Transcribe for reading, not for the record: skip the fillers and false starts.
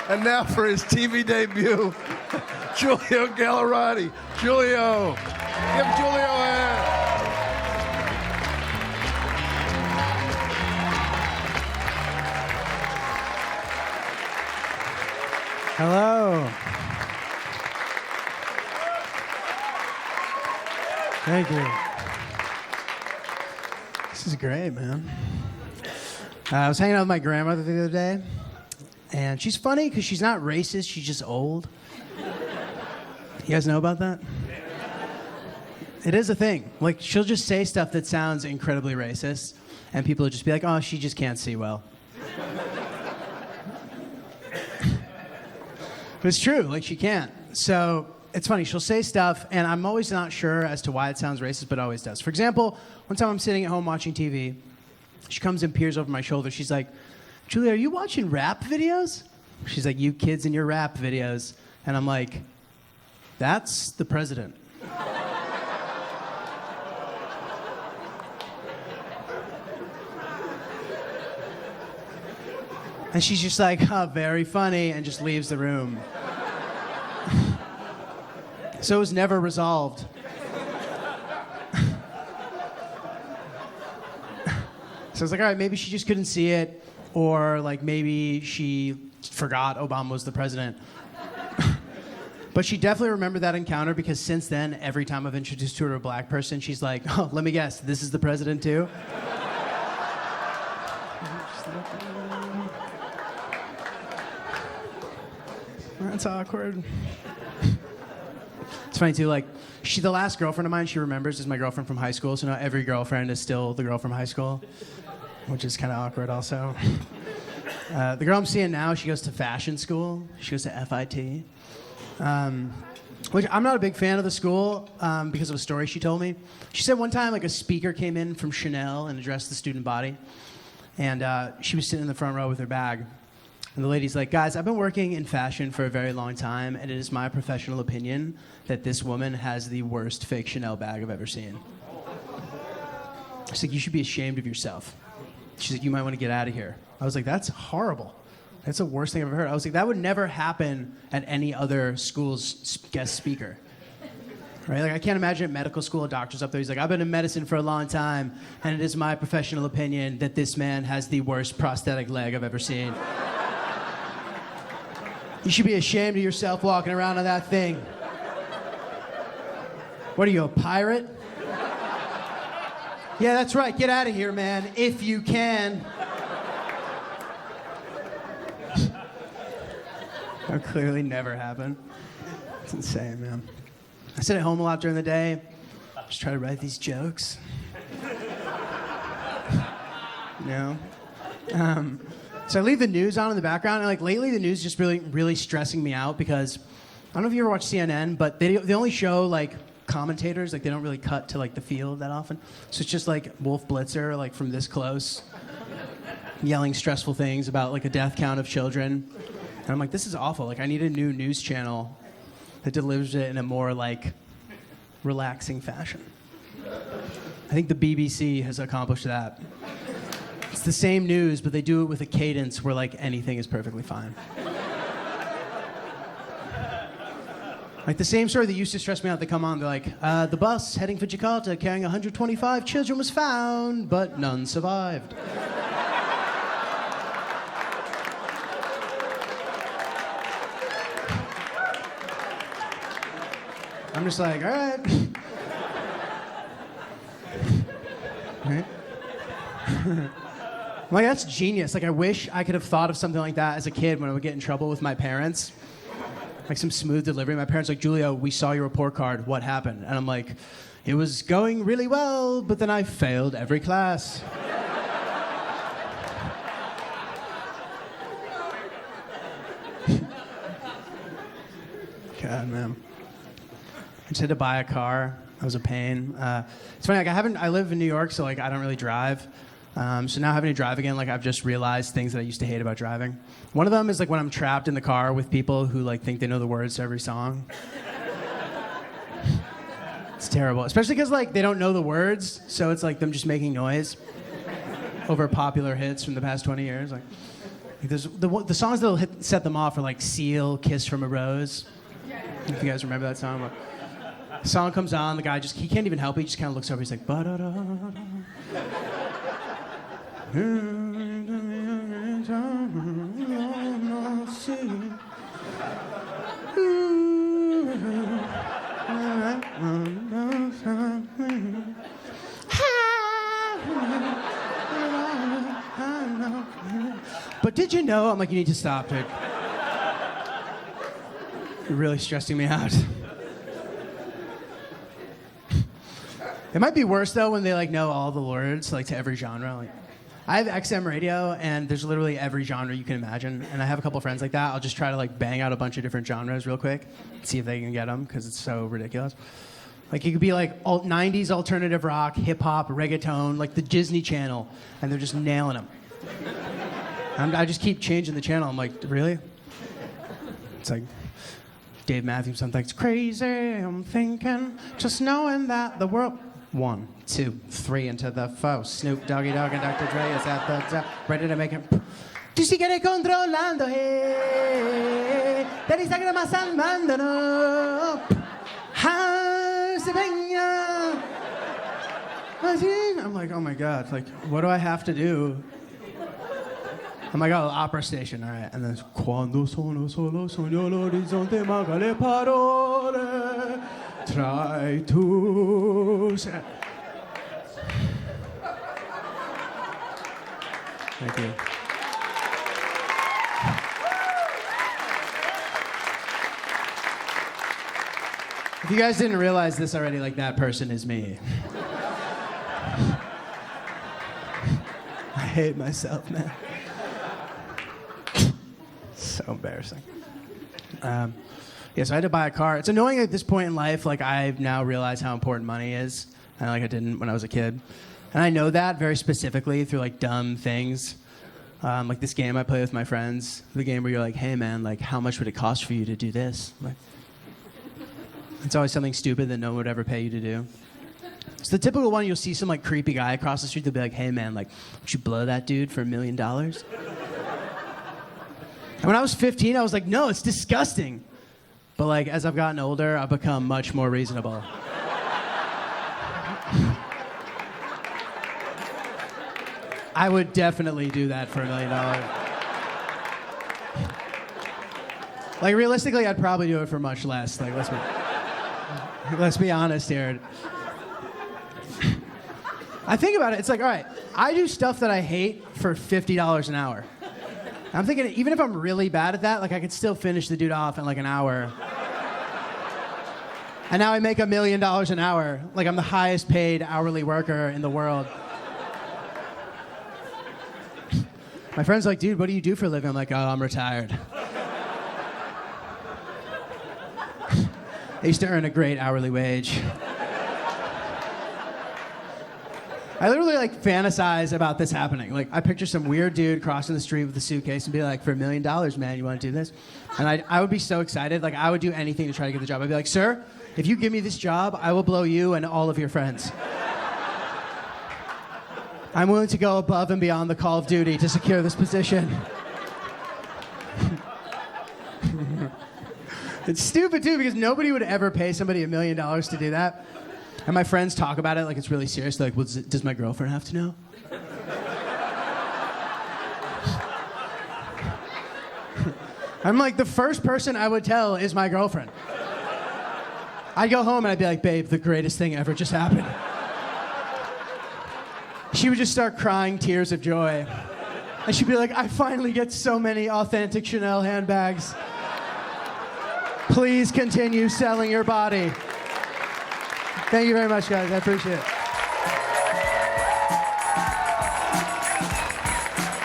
And now for his TV debut, Giulio Gallarotti. Giulio. Give Giulio a hand. Hello. Thank you. This is great, man. I was hanging out with my grandmother the other day, and she's funny because she's not racist, she's just old. You guys know about that? It is a thing. Like, she'll just say stuff that sounds incredibly racist, and people will just be like, oh, she just can't see well. But it's true, like, she can't. So it's funny, she'll say stuff, and I'm always not sure as to why it sounds racist, but it always does. For example, one time I'm sitting at home watching TV. She comes and peers over my shoulder. She's like, Julia, are you watching rap videos? She's like, you kids and your rap videos. And I'm like, that's the president. And she's just like, oh, very funny, and just leaves the room. So it was never resolved. So I was like, all right, maybe she just couldn't see it, or like maybe she forgot Obama was the president. But she definitely remembered that encounter because since then, every time I've introduced her to a black person, she's like, oh, let me guess, this is the president too? That's awkward. It's funny too, like, the last girlfriend of mine she remembers is my girlfriend from high school, so now every girlfriend is still the girl from high school, which is kind of awkward also. The girl I'm seeing now, she goes to fashion school. She goes to FIT. Which I'm not a big fan of the school because of a story she told me. She said one time, like, a speaker came in from Chanel and addressed the student body, and she was sitting in the front row with her bag. And the lady's like, guys, I've been working in fashion for a very long time, and it is my professional opinion that this woman has the worst fake Chanel bag I've ever seen. She's like, you should be ashamed of yourself. She's like, you might want to get out of here. I was like, that's horrible. That's the worst thing I've ever heard. I was like, that would never happen at any other school's guest speaker. Right? Like, I can't imagine at medical school a doctor's up there. He's like, I've been in medicine for a long time, and it is my professional opinion that this man has the worst prosthetic leg I've ever seen. You should be ashamed of yourself walking around on that thing. What are you, a pirate? Yeah, that's right. Get out of here, man, if you can. That would clearly never happen. It's insane, man. I sit at home a lot during the day. Just try to write these jokes. You know? So I leave the news on in the background, and like lately the news is just really stressing me out because I don't know if you ever watch CNN, but they only show like commentators, like they don't really cut to like the field that often. So it's just like Wolf Blitzer, like from this close, yelling stressful things about like a death count of children. And I'm like, this is awful. Like, I need a new news channel that delivers it in a more like relaxing fashion. I think the BBC has accomplished that. It's the same news, but they do it with a cadence where like anything is perfectly fine. Like the same story that used to stress me out, they come on, they're like, the bus heading for Jakarta carrying 125 children was found, but none survived. I'm just like, all right. Right? Like, that's genius. Like, I wish I could have thought of something like that as a kid when I would get in trouble with my parents. Like some smooth delivery. My parents were like, Julio, we saw your report card. What happened? And I'm like, it was going really well, but then I failed every class. God, man. I just had to buy a car. That was a pain. It's funny, like I live in New York, so like I don't really drive. So now having to drive again, like I've just realized things that I used to hate about driving. One of them is like when I'm trapped in the car with people who like think they know the words to every song. It's terrible, especially because like they don't know the words, so it's like them just making noise over popular hits from the past 20 years. Like, Like there's the songs that'll set them off are like Seal, Kiss from a Rose. If you guys remember that song. The song comes on, the guy he can't even help it, he just kind of looks over, he's like, ba-da-da-da. But did you know? I'm like, you need to stop, dude. You're really stressing me out. It might be worse though when they like know all the words like to every genre. Like, I have XM radio and there's literally every genre you can imagine, and I have a couple friends like that. I'll just try to like bang out a bunch of different genres real quick, see if they can get them because it's so ridiculous. Like it could be like 90s alternative rock, hip hop, reggaeton, like the Disney Channel, and they're just nailing them. I just keep changing the channel. I'm like, really? It's like Dave Matthews, something like, it's crazy, I'm thinking, just knowing that the world. 1, 2, 3 into the foe. Snoop, Doggy Dogg, and Dr. Dre is at the top, ready to make him. Tú sigues controlando, hey. Del Instagram más armando, no. Se venga. I'm like, oh my God, like, what do I have to do? I'm like, oh, opera station, all right. And then, Quando sono solo sogno l'orizzonte manca le parole. Try to say. Thank you. If you guys didn't realize this already, like that person is me. I hate myself, man. So embarrassing. Yeah, so I had to buy a car. It's annoying at this point in life. Like, I've now realized how important money is. And like I didn't when I was a kid. And I know that very specifically through like dumb things. Like this game I play with my friends. The game where you're like, hey man, like how much would it cost for you to do this? Like, it's always something stupid that no one would ever pay you to do. It's the typical one. You'll see some like creepy guy across the street. They'll be like, hey man, like would you blow that dude for $1 million? And when I was 15, I was like, no, it's disgusting. But like, as I've gotten older, I've become much more reasonable. I would definitely do that for $1 million. Like, realistically, I'd probably do it for much less. Like, let's be honest here. I think about it, it's like, all right, I do stuff that I hate for $50 an hour. I'm thinking, even if I'm really bad at that, like I could still finish the dude off in like an hour. And now I make $1 million an hour. Like I'm the highest paid hourly worker in the world. My friend's like, dude, what do you do for a living? I'm like, oh, I'm retired. I used to earn a great hourly wage. I literally like fantasize about this happening. Like I picture some weird dude crossing the street with a suitcase and be like, for $1 million, man, you want to do this? And I would be so excited. Like I would do anything to try to get the job. I'd be like, sir, if you give me this job, I will blow you and all of your friends. I'm willing to go above and beyond the call of duty to secure this position. It's stupid too because nobody would ever pay somebody $1 million to do that. And my friends talk about it like it's really serious. They're like, well, does my girlfriend have to know? I'm like, the first person I would tell is my girlfriend. I'd go home and I'd be like, babe, the greatest thing ever just happened. She would just start crying tears of joy. And she'd be like, I finally get so many authentic Chanel handbags. Please continue selling your body. Thank you very much, guys. I appreciate it.